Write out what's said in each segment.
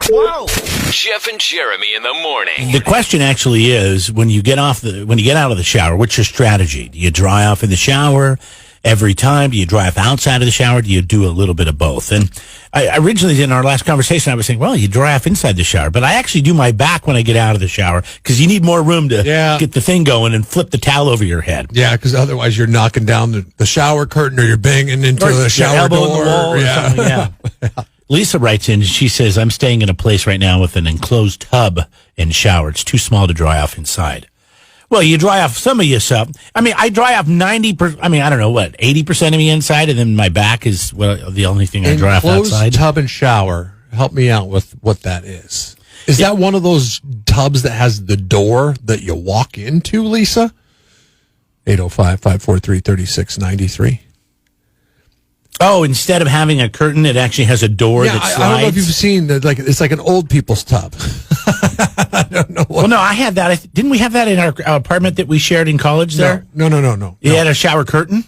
Whoa! Jeff and Jeremy in the morning. The question actually is, when you get out of the shower, what's your strategy? Do you dry off in the shower every time? Do you dry off outside of the shower? Do you do a little bit of both? And I originally, in our last conversation, I was saying, well, you dry off inside the shower. But I actually do my back when I get out of the shower because you need more room to get the thing going and flip the towel over your head. Yeah, because otherwise you're knocking down the shower curtain or you're banging into the shower door. In the wall or something, yeah. Lisa writes in, she says, I'm staying in a place right now with an enclosed tub and shower. It's too small to dry off inside. Well, you dry off some of your stuff. I mean, I dry off 90%, I don't know, 80% of me inside, and then my back is the only thing I dry off outside. Enclosed tub and shower. Help me out with what that is. Is that one of those tubs that has the door that you walk into, Lisa? 805-543-3693. Oh, instead of having a curtain, it actually has a door that slides. I don't know if you've seen it's like an old people's tub. I don't know. Well, no, I had that. Didn't we have that in our apartment that we shared in college there? No. You had a shower curtain?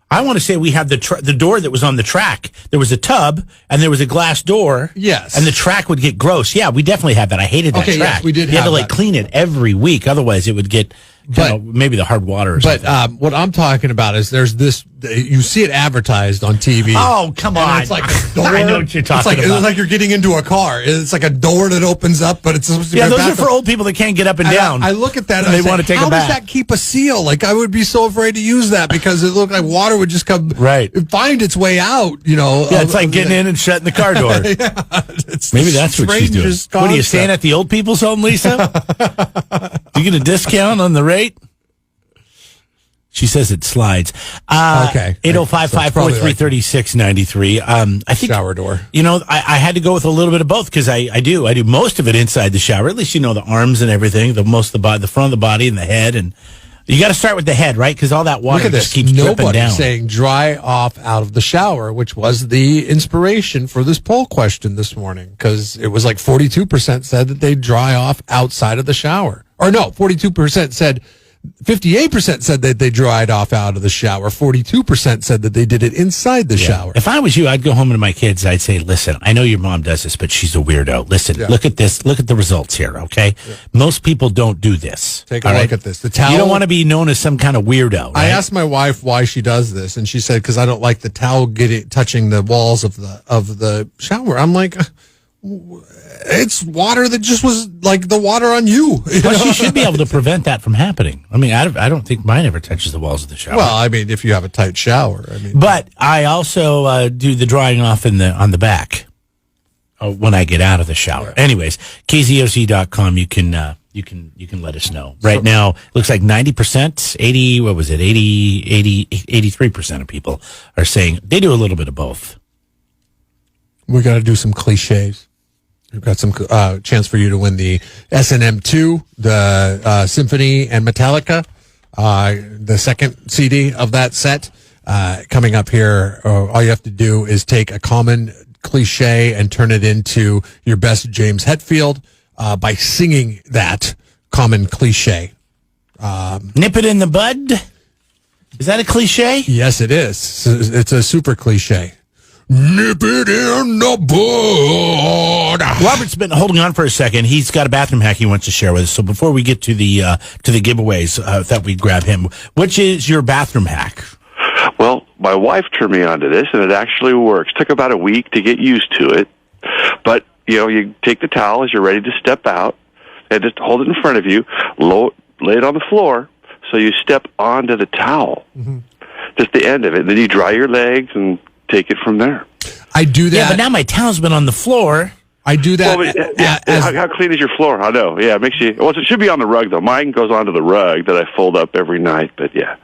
I want to say we had the door that was on the track. There was a tub, and there was a glass door. Yes. And the track would get gross. Yeah, we definitely had that. I hated that track. Yes, we did You had to clean it every week. Otherwise, it would get maybe the hard water or something. But what I'm talking about is there's this, you see it advertised on TV. Oh, come on. It's like a door. I know what you're talking about. It's like you're getting into a car. It's like a door that opens up, but it's supposed to be those are for old people that can't get up and down. I look at that and they want to take how a bath. does that keep a seal? Like, I would be so afraid to use that because it looked like water would just come find its way out, Yeah, it's like getting in and shutting the car door. Maybe that's what she's doing. Concept. What, are you staying at the old people's home, Lisa? Do you get a discount on the rate? She says it slides. Okay. 805-543-3693. I think shower door. I had to go with a little bit of both because I do most of it inside the shower. At least the arms and everything, the front of the body and the head, and you got to start with the head, right? Because all that water just keeps dripping down. Saying dry off out of the shower, which was the inspiration for this poll question this morning, because it was like 42% said that they dry off outside of the shower, or no, 42% said. 58% said that they dried off out of the shower. 42% said that they did it inside the shower. If I was you, I'd go home to my kids. I'd say, listen, I know your mom does this, but she's a weirdo. Listen, look at this. Look at the results here, okay? Yeah. Most people don't do this. Take a look at this. The towel. You don't want to be known as some kind of weirdo, right? I asked my wife why she does this, and she said, because I don't like the towel touching the walls of the shower. I'm like, it's water that just was like the water on you. Plus, you should be able to prevent that from happening. I mean, I don't think mine ever touches the walls of the shower. Well, I mean, if you have a tight shower. But I also do the drying off on the back when I get out of the shower. Yeah. Anyways, KZOZ.com, you can let us know. Right now, it looks like 90%, 83% of people are saying they do a little bit of both. We got to do some cliches. We've got some chance for you to win the S&M 2, the Symphony and Metallica, the second CD of that set. Coming up here, all you have to do is take a common cliche and turn it into your best James Hetfield by singing that common cliche. Nip it in the bud? Is that a cliche? Yes, it is. It's a super cliche. Nip it in the bud. Robert's been holding on for a second. He's got a bathroom hack he wants to share with us. So before we get to the giveaways, I thought we'd grab him. Which is your bathroom hack? Well, my wife turned me on to this, and it actually works. Took about a week to get used to it. But, you take the towel as you're ready to step out, and just hold it in front of you, lay it on the floor, so you step onto the towel. Mm-hmm. Just the end of it. Then you dry your legs and take it from there. I do that. Yeah, but now my towel's been on the floor. I do that. Well, how clean is your floor? I know. Yeah, it makes you. Well, it should be on the rug though. Mine goes onto the rug that I fold up every night. But yeah.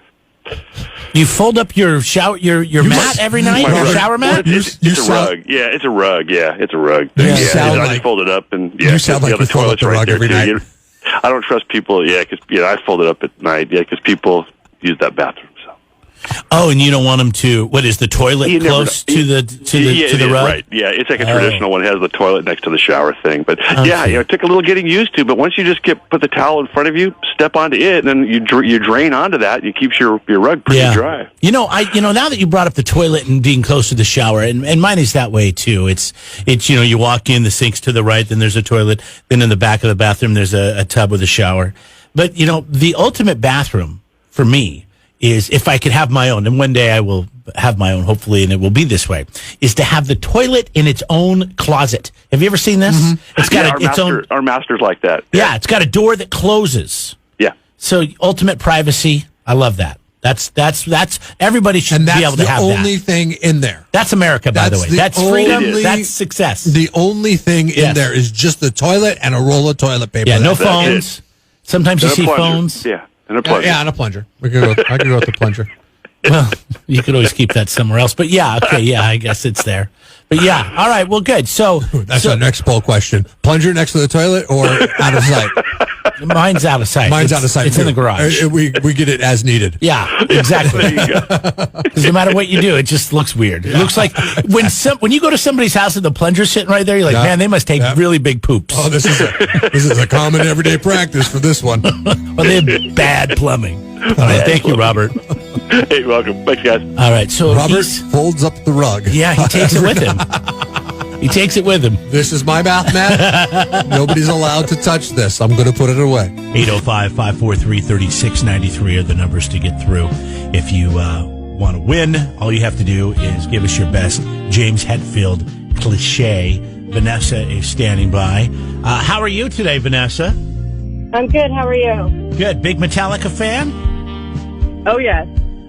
You fold up your mat every night? Your shower mat? It's a rug. Yeah, it's a rug. Yeah, it's a rug. I just fold it up and you sound like you fold up the rug every night. I don't trust people. Yeah, because I fold it up at night. Yeah, because people use that bathroom. So Oh, and you don't want them to. What is the toilet close to the rug? Right. Yeah, it's like a traditional one. It has the toilet next to the shower thing. But yeah, it took a little getting used to. But once you just put the towel in front of you, step onto it, and then you drain onto that. It keeps your rug pretty dry. Now that you brought up the toilet and being close to the shower, and mine is that way too. It's you walk in, the sink's to the right, then there's a toilet, then in the back of the bathroom there's a tub with a shower. But the ultimate bathroom for me is, if I could have my own, and one day I will have my own, hopefully, and it will be this way, is to have the toilet in its own closet. Have you ever seen this? Mm-hmm. It's got its own. Our master's like that. Yeah, it's got a door that closes. Yeah. So ultimate privacy. I love that. That's everybody should be able to have that. That's the only thing in there. That's America, by the way. That's freedom. That's success. The only thing in there is just the toilet and a roll of toilet paper. Yeah, no phones. Sometimes you see phones. Yeah. And a plunger. Yeah, and a plunger. I could go with the plunger. Well, you could always keep that somewhere else. But yeah, okay, yeah, I guess it's there. But yeah, all right, well, good. So that's our next poll question: plunger next to the toilet or out of sight? Mine's out of sight. Mine's out of sight. It's in the garage. We get it as needed. Yeah, exactly. There you go. Because no matter what you do, it just looks weird. It looks like when you go to somebody's house and the plunger's sitting right there, you're like, man, they must take really big poops. Oh, this is a common everyday practice for this one. Well, they have bad plumbing. All right, thank you, Robert. Hey, welcome. Thanks, guys. All right, so Robert folds up the rug. Yeah, he takes it with him. He takes it with him. This is my bath mat. Nobody's allowed to touch this. I'm going to put it away. 805-543-3693 are the numbers to get through. If you want to win, all you have to do is give us your best James Hetfield cliche. Vanessa is standing by. How are you today, Vanessa? I'm good. How are you? Good. Big Metallica fan? Oh, yes.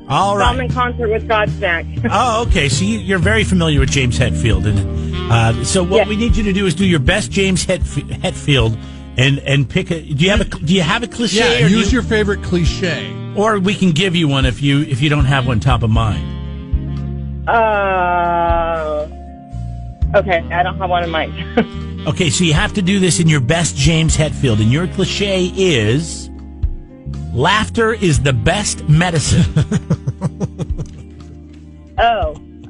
All right. I'm in concert with Godsmack. Oh, okay. So you're very familiar with James Hetfield. And so what we need you to do is do your best James Hetfield and pick a. Do you have a cliche? Yeah, use your favorite cliche. Or we can give you one if you don't have one top of mind. Okay, I don't have one in mind. Okay, so you have to do this in your best James Hetfield, and your cliche is laughter is the best medicine.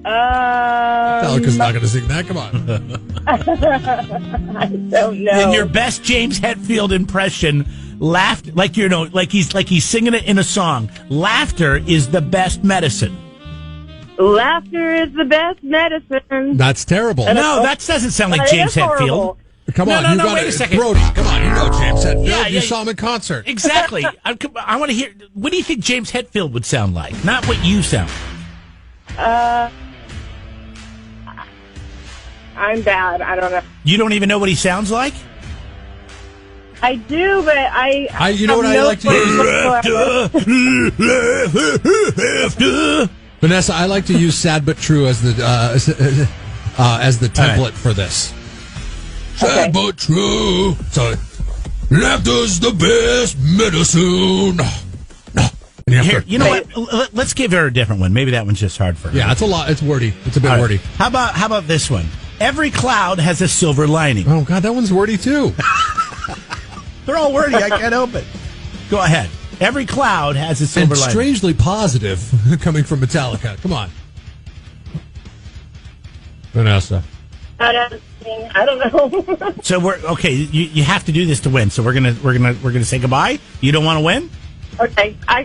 Metallica's not going to sing that. Come on. I don't know. In your best James Hetfield impression, like he's singing it in a song. Laughter is the best medicine. Laughter is the best medicine. That's terrible. No, that doesn't sound like James Hetfield. Come on, you got wait a second. Brody, come on, you know James Hetfield. Yeah, you saw him in concert. Exactly. I want to hear, what do you think James Hetfield would sound like? Not what you sound. I'm bad. I don't know. You don't even know what he sounds like? I do, but I you know what I like to use? Vanessa, I like to use "Sad but True" as the template for this. Sad but true. So, laughter's the best medicine. Here, you know what? Let's give her a different one. Maybe that one's just hard for her. Yeah, it's a lot. It's wordy. It's a bit wordy. How about this one? Every cloud has a silver lining. Oh God, that one's wordy too. They're all wordy. I can't help it. Go ahead. Every cloud has a silver lining. Strangely positive coming from Metallica. Come on, Vanessa. I don't know. So we're okay. You have to do this to win. So we're gonna say goodbye. You don't want to win? Okay, I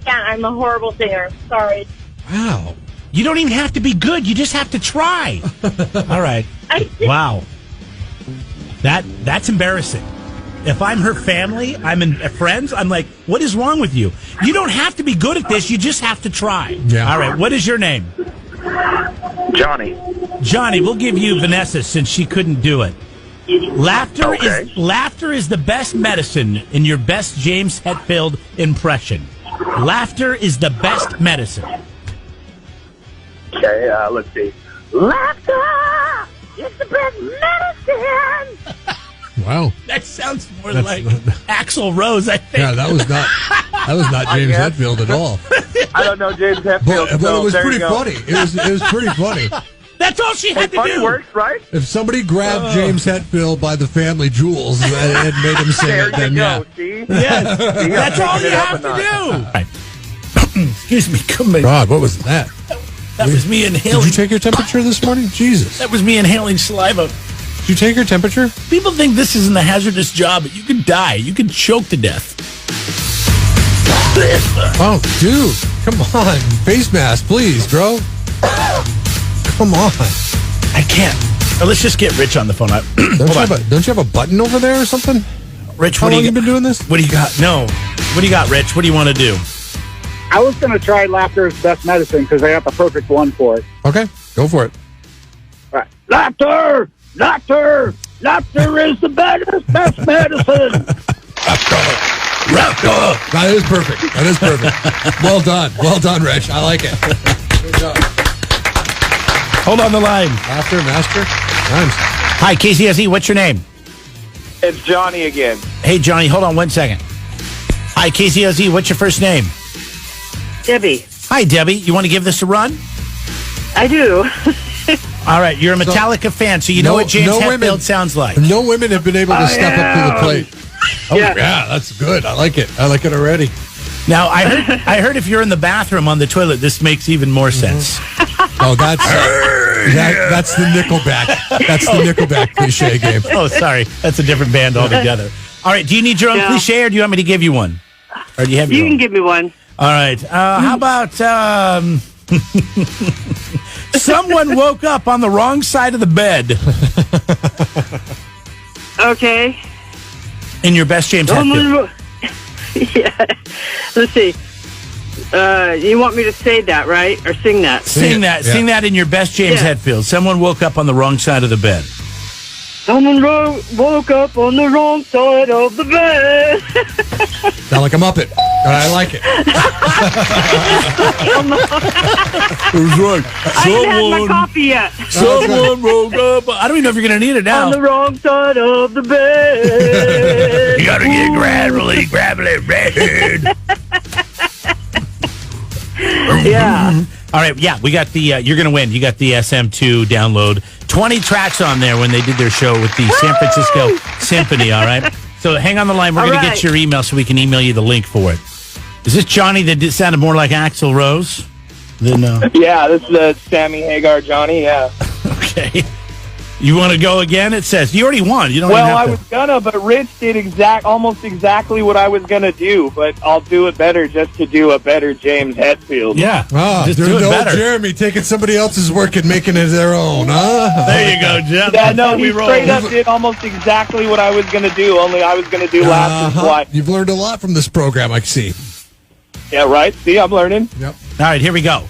can't. I'm a horrible singer. Sorry. Wow. You don't even have to be good. You just have to try. All right. Wow. That's embarrassing. If I'm her family, I'm in friends, I'm like, what is wrong with you? You don't have to be good at this. You just have to try. Yeah. All right. What is your name? Johnny. Johnny, we'll give you Vanessa since she couldn't do it. Laughter is the best medicine in your best James Hetfield impression. Laughter is the best medicine. Okay, let's see. Laughter is the best medicine. Wow, that sounds more like Axl Rose. I think. Yeah, that was not James Hetfield at all. I don't know James Hetfield, but it was pretty funny. It was pretty funty. That's all she had to funny do. Works, right? If somebody grabbed James Hetfield by the family jewels and made him sing there it, then you go. See? Yes, that's all you have to do. Right. Excuse me. Come on. God, what was that? That was me inhaling. Did you take your temperature this morning? Jesus. That was me inhaling saliva. Did you take your temperature? People think this isn't a hazardous job, but you could die. You could choke to death. Oh, dude. Come on. Face mask, please, bro. Come on. I can't. Let's just get Rich on the phone. Don't you have a button over there or something? Rich, How long you been doing this? What do you got? No. What do you got, Rich? What do you want to do? I was going to try laughter is best medicine because I got the perfect one for it. Okay, go for it. All right. Laughter! Laughter! Laughter is the best medicine! That is perfect. That is perfect. Well done. Well done, Rich. I like it. Good job. Hold on the line. Laughter, master. Nice. Hi, KCSE. What's your name? It's Johnny again. Hey, Johnny. Hold on 1 second. Hi, KCSE. What's your first name? Debbie, Hi, Debbie. You want to give this a run? I do. All right. You're a Metallica fan, so you know what James Hetfield sounds like. No women have been able to step up to the plate. Oh, Yeah. yeah, that's good. I like it. I like it already. Now, I heard if you're in the bathroom on the toilet, this makes even more sense. Oh, that's the Nickelback. That's the Nickelback cliche game. Oh, sorry. That's a different band altogether. All right. Do you need your own cliche, or do you want me to give you one? Or do you have your You own? can give me one. All right. How about someone woke up on the wrong side of the bed Okay. in your best James Hetfield? Yeah. Let's see. You want me to say that, right? Or sing that? Sing that. Yeah. Sing that in your best James Yeah. Hetfield. Someone woke up on the wrong side of the bed. Someone woke up on the wrong side of the bed. Sound like a Muppet. I like it. Who's right? I haven't had my coffee yet. Someone woke up. I don't even know if you're going to need it now. On the wrong side of the bed. You got to get gradually red. Yeah. All right, yeah, we got the, you're going to win. You got the SM2 download. 20 tracks on there when they did their show with the San Francisco Symphony, all right? So hang on the line. We're All going to right. get your email so we can email you the link for it. Is this Johnny that sounded more like Axl Rose? Than, Yeah, this is Sammy Hagar Johnny, yeah. okay. You want to go again? It says you already won. You don't even Well, have I to. was gonna, but Rich did almost exactly what I was gonna do, but I'll do it better just to do a better James Hetfield. Yeah. Oh, just there's do it no better. Jeremy taking somebody else's work and making it their own, huh? There you go, Jeff. Yeah, no, That's how he we roll. straight up did almost exactly what I was gonna do, only I was gonna do last and fly. You've learned a lot from this program, I see. Yeah, right? See, I'm learning. Yep. All right, here we go.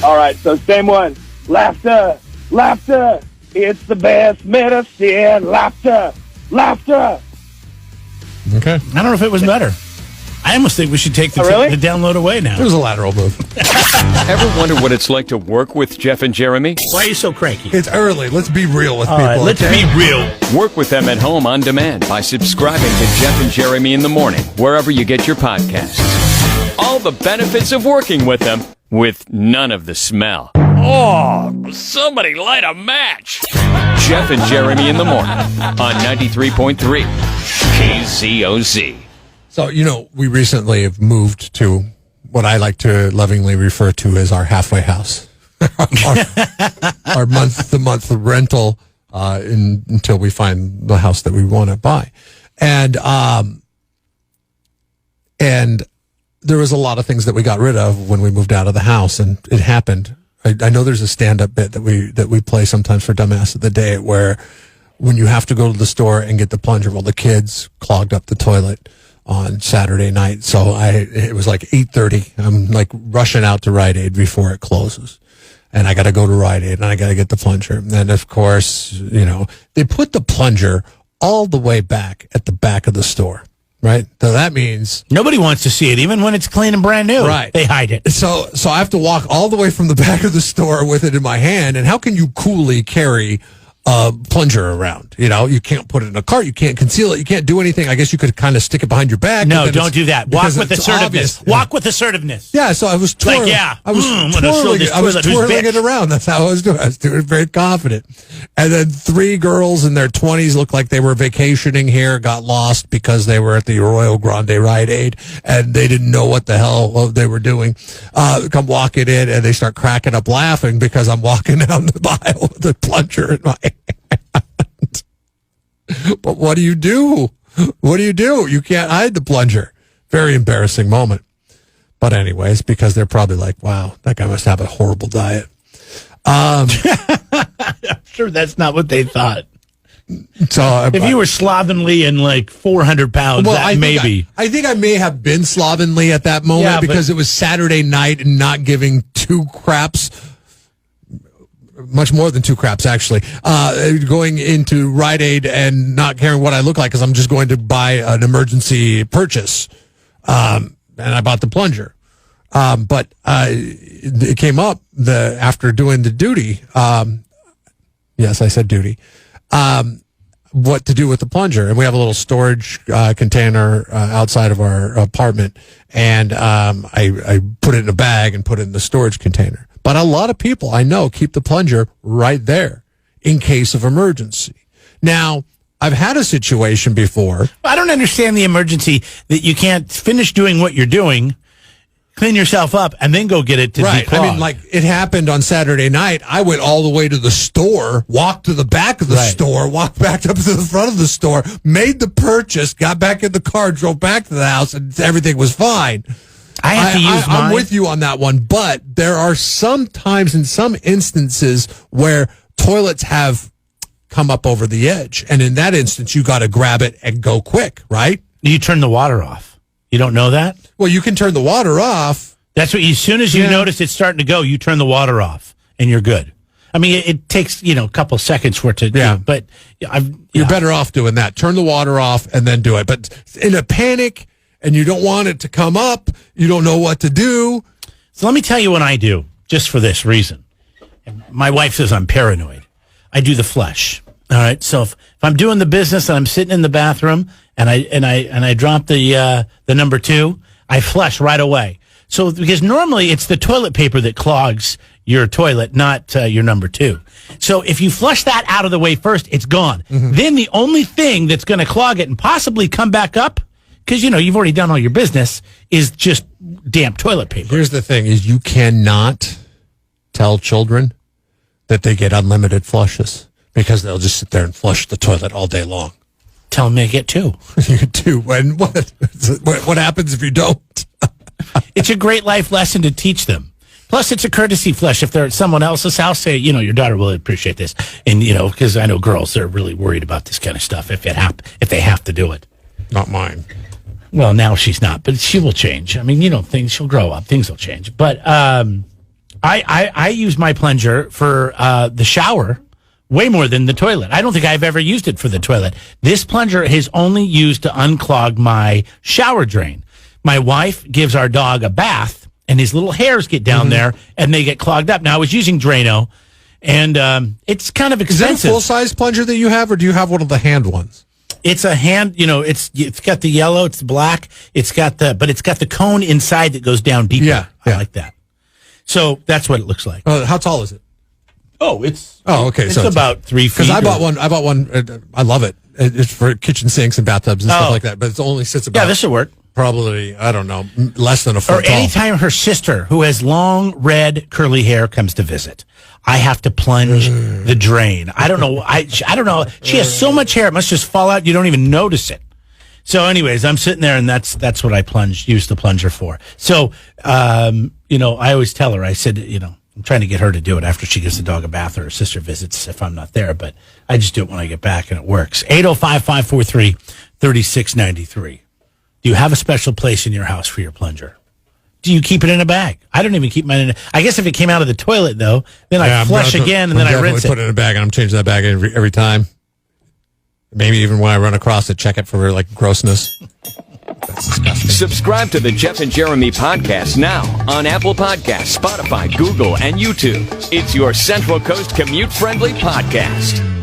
All right, so same one. Laughter, laughter, it's the best medicine. Laughter, laughter. Okay. I don't know if it was better. I almost think we should take the, Oh, really? the download away now. It was a lateral move. Ever wonder what it's like to work with Jeff and Jeremy? Why are you so cranky? It's early. Let's be real with All people. right, let's okay? be real. Work with them at home on demand by subscribing to Jeff and Jeremy in the Morning, wherever you get your podcasts. All the benefits of working with them, with none of the smell. Oh, somebody light a match. Jeff and Jeremy in the Morning on 93.3 KZOZ. So, we recently have moved to what I like to lovingly refer to as our halfway house. our month-to-month rental until we find the house that we want to buy. And there was a lot of things that we got rid of when we moved out of the house, and it happened. I know there's a stand-up bit that we play sometimes for Dumbass of the Day where when you have to go to the store and get the plunger, well, the kids clogged up the toilet on Saturday night. So it was like 8:30. I'm like rushing out to Rite Aid before it closes. And I got to go to Rite Aid and I got to get the plunger. And of course, they put the plunger all the way back at the back of the store, right? So that means Nobody wants to see it, even when it's clean and brand new. Right. They hide it. So I have to walk all the way from the back of the store with it in my hand. And how can you coolly carry plunger around. You can't put it in a cart. You can't conceal it. You can't do anything. I guess you could kind of stick it behind your back. No, don't do that. Walk with assertiveness. Obvious. Walk with assertiveness. Yeah, so I was twirling. I was twirling it around. That's how I was doing. I was doing very confident. And then 3 girls in their 20s looked like they were vacationing here, got lost because they were at the Royal Grande Rite Aid, and they didn't know what the hell they were doing. Come walking in, and they start cracking up laughing because I'm walking down the aisle with the plunger in my hand. But what do you do? What do you do? You can't hide the plunger. Very embarrassing moment. But anyways, because they're probably like, wow, that guy must have a horrible diet. I'm sure that's not what they thought. So if you were slovenly and like 400 pounds, maybe. I think I may have been slovenly at that moment because it was Saturday night and not giving 2 craps. Much more than 2 craps, actually. Going into Rite Aid and not caring what I look like because I'm just going to buy an emergency purchase. And I bought the plunger. But it came up after doing the duty. Yes, I said duty. What to do with the plunger. And we have a little storage container outside of our apartment. And I put it in a bag and put it in the storage container. But a lot of people I know keep the plunger right there in case of emergency. Now, I've had a situation before. I don't understand the emergency that you can't finish doing what you're doing, clean yourself up, and then go get it to declog. I mean, like, it happened on Saturday night. I went all the way to the store, walked to the back of the store, walked back up to the front of the store, made the purchase, got back in the car, drove back to the house, and everything was fine. I have to use mine. I'm with you on that one, but there are some times in some instances where toilets have come up over the edge. And in that instance, you got to grab it and go quick, right? You turn the water off. You don't know that? Well, you can turn the water off. That's what, as soon as you notice it's starting to go, you turn the water off and you're good. I mean, it takes, a couple seconds for it to do, but you're better off doing that. Turn the water off and then do it. But in a panic, and you don't want it to come up, you don't know what to do. So let me tell you what I do, just for this reason. My wife says I'm paranoid. I do the flush. All right. So if I'm doing the business and I'm sitting in the bathroom and I drop the number 2, I flush right away. So because normally it's the toilet paper that clogs your toilet, not your number 2. So if you flush that out of the way first, it's gone. Mm-hmm. Then the only thing that's going to clog it and possibly come back up, because, you've already done all your business, is just damp toilet paper. Here's the thing, is you cannot tell children that they get unlimited flushes because they'll just sit there and flush the toilet all day long. Tell them they get 2. You get 2. And what happens if you don't? It's a great life lesson to teach them. Plus, it's a courtesy flush. If they're at someone else's house, say, your daughter will appreciate this. And, because I know girls, they're really worried about this kind of stuff if they have to do it. Not mine. Well, now she's not, but she will change. I mean, she'll grow up. Things will change. But I use my plunger for the shower way more than the toilet. I don't think I've ever used it for the toilet. This plunger is only used to unclog my shower drain. My wife gives our dog a bath, and his little hairs get down there, and they get clogged up. Now, I was using Drano, and it's kind of expensive. Is that a full-size plunger that you have, or do you have one of the hand ones? It's a hand, it's got the yellow, it's black, but it's got the cone inside that goes down deeper. Yeah. I like that. So that's what it looks like. How tall is it? Okay. It's about 3 feet. Because I bought one. I love it. It's for kitchen sinks and bathtubs and stuff like that. But it only sits about. Yeah, this should work. Probably, I don't know, less than a foot tall. Or anytime her sister, who has long, red, curly hair, comes to visit, I have to plunge the drain. I don't know. I don't know. She has so much hair, it must just fall out. You don't even notice it. So anyways, I'm sitting there, and that's what I use the plunger for. So, I always tell her, I said, I'm trying to get her to do it after she gives the dog a bath or her sister visits if I'm not there, but I just do it when I get back, and it works. 805-543-3693. Do you have a special place in your house for your plunger? Do you keep it in a bag? I don't even keep mine in I guess if it came out of the toilet, though, then I flush again, and then I rinse it. Put it in a bag, and I'm changing that bag every time. Maybe even when I run across it, check it for, grossness. That's disgusting. Subscribe to the Jeff and Jeremy podcast now on Apple Podcasts, Spotify, Google, and YouTube. It's your Central Coast commute-friendly podcast.